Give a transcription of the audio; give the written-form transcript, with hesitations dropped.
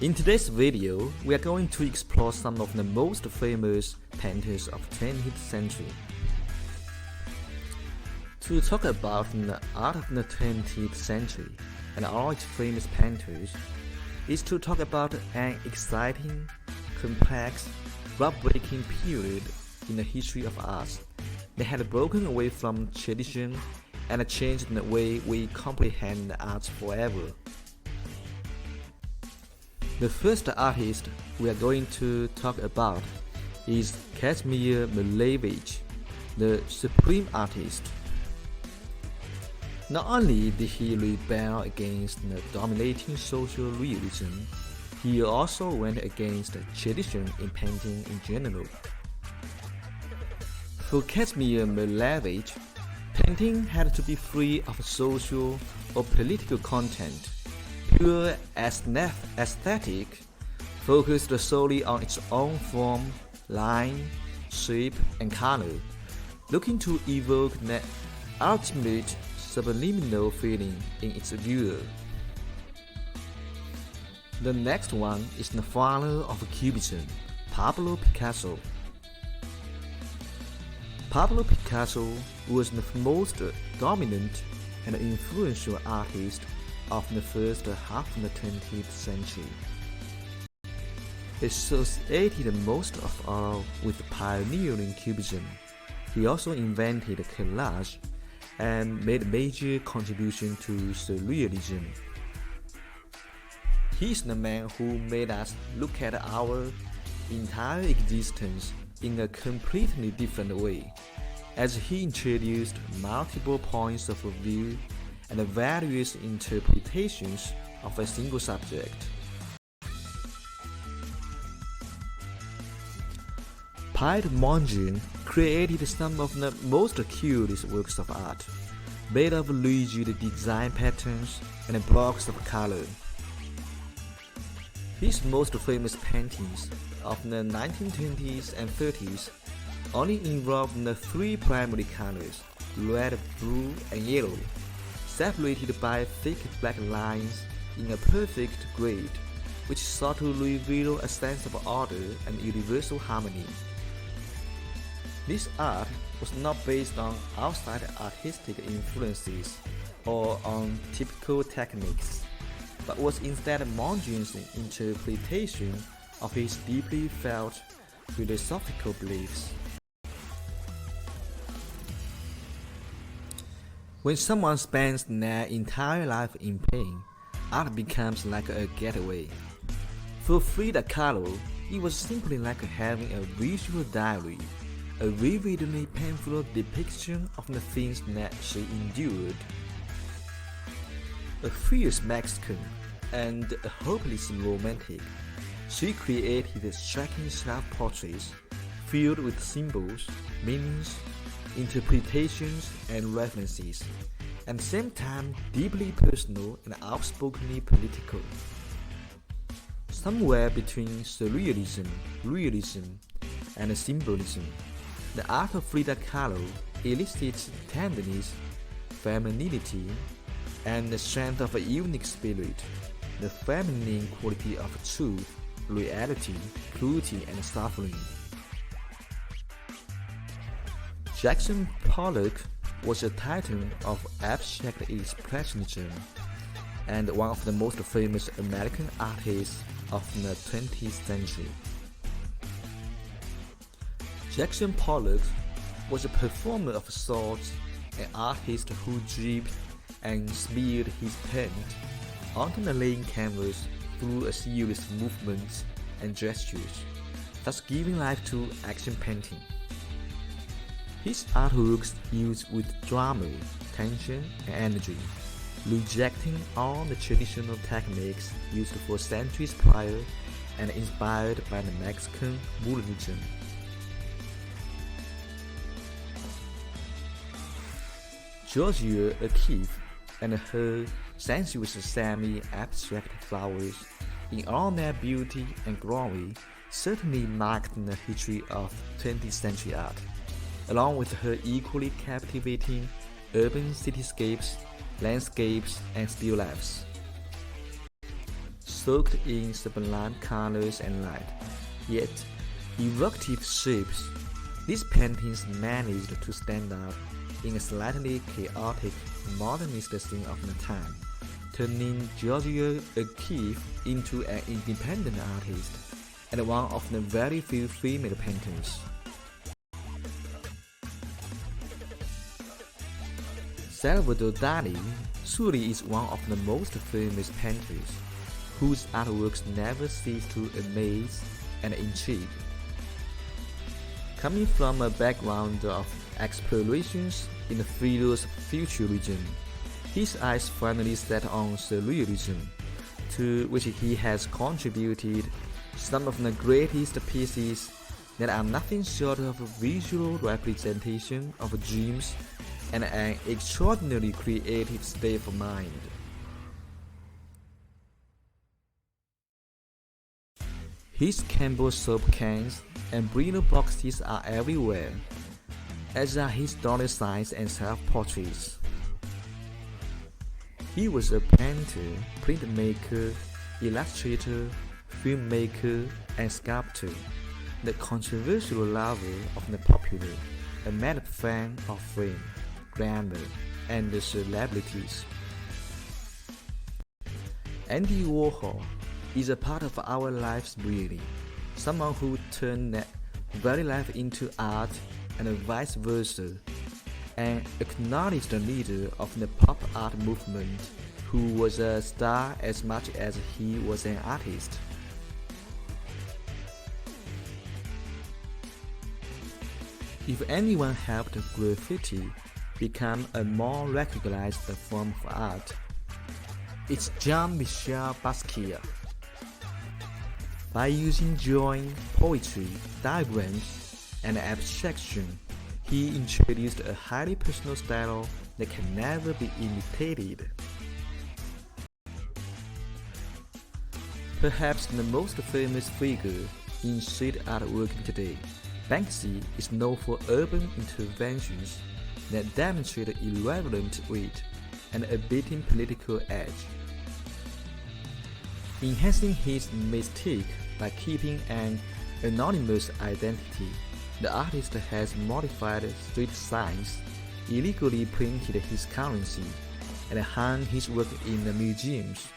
In today's video, we are going to explore some of the most famous painters of 20th century. To talk about the art of the 20th century and all its famous painters is to talk about an exciting, complex, groundbreaking period in the history of art that had broken away from tradition and changed the way we comprehend art forever. The first artist we are going to talk about is Kazimir Malevich, the supreme artist. Not only did he rebel against the dominating social realism, he also went against tradition in painting in general. For Kazimir Malevich, painting had to be free of social or political content, pure aesthetic, focused solely on its own form, line, shape, and color, looking to evoke the ultimate subliminal feeling in its viewer. The next one is the father of Cubism, Pablo Picasso. Pablo Picasso was the most dominant and influential artist of the first half of the 20th century. Associated most of all with pioneering Cubism, he also invented collage and made a major contribution to surrealism. He is the man who made us look at our entire existence in a completely different way, as he introduced multiple points of view and various interpretations of a single subject. Piet Mondrian created some of the most curious works of art, made of rigid design patterns and blocks of color. His most famous paintings of the 1920s and 30s only involved the three primary colors, red, blue, and yellow, separated by thick black lines in a perfect grid, which sought to reveal a sense of order and universal harmony. This art was not based on outside artistic influences or on typical techniques, but was instead Mondrian's interpretation of his deeply felt philosophical beliefs. When someone spends their entire life in pain, art becomes like a getaway. For Frida Kahlo, it was simply like having a visual diary, a vividly painful depiction of the things that she endured. A fierce Mexican and a hopeless romantic, she created striking self-portraits filled with symbols, meanings, interpretations, and references, at the same time deeply personal and outspokenly political. Somewhere between surrealism, realism, and symbolism, the art of Frida Kahlo elicits tenderness, femininity, and the strength of a unique spirit, the feminine quality of truth, reality, cruelty, and suffering. Jackson Pollock was a titan of abstract expressionism and one of the most famous American artists of the 20th century. Jackson Pollock was a performer of sorts, an artist who dripped and smeared his paint onto the laying canvas through a series of movements and gestures, thus giving life to action painting. His artworks used with drama, tension, and energy, rejecting all the traditional techniques used for centuries prior and inspired by the Mexican modernism. Georgia O'Keeffe and her sensuous semi-abstract flowers, in all their beauty and glory, certainly marked the history of 20th century art, along with her equally captivating urban cityscapes, landscapes, and still lifes. soaked in sublime colors and light, yet evocative shapes. These paintings managed to stand out in a slightly chaotic modernist scene of the time, turning Georgia O'Keeffe into an independent artist and one of the very few female painters. Salvador Dali, Suri is one of the most famous painters, whose artworks never cease to amaze and intrigue. Coming from a background of explorations in Frida's futurism, his eyes finally set on surrealism, to which he has contributed some of the greatest pieces that are nothing short of a visual representation of dreams and an extraordinarily creative state of mind. His Campbell soup cans and Brillo boxes are everywhere, as are his dollar signs and self-portraits. He was a painter, printmaker, illustrator, filmmaker, and sculptor, the controversial lover of the popular, a mad fan of fame, glamour, and the celebrities. Andy Warhol is a part of our lives really, someone who turned that very life into art and vice versa, an acknowledged leader of the pop art movement who was a star as much as he was an artist. If anyone helped graffiti become a more recognized form of art, it's Jean-Michel Basquiat. By using drawing, poetry, diagrams, and abstraction, he introduced a highly personal style that can never be imitated. Perhaps the most famous figure in street artwork today, Banksy is known for urban interventions that demonstrate irreverent wit and a beating political edge. Enhancing his mystique by keeping an anonymous identity, the artist has modified street signs, illegally printed his currency, and hung his work in the museums.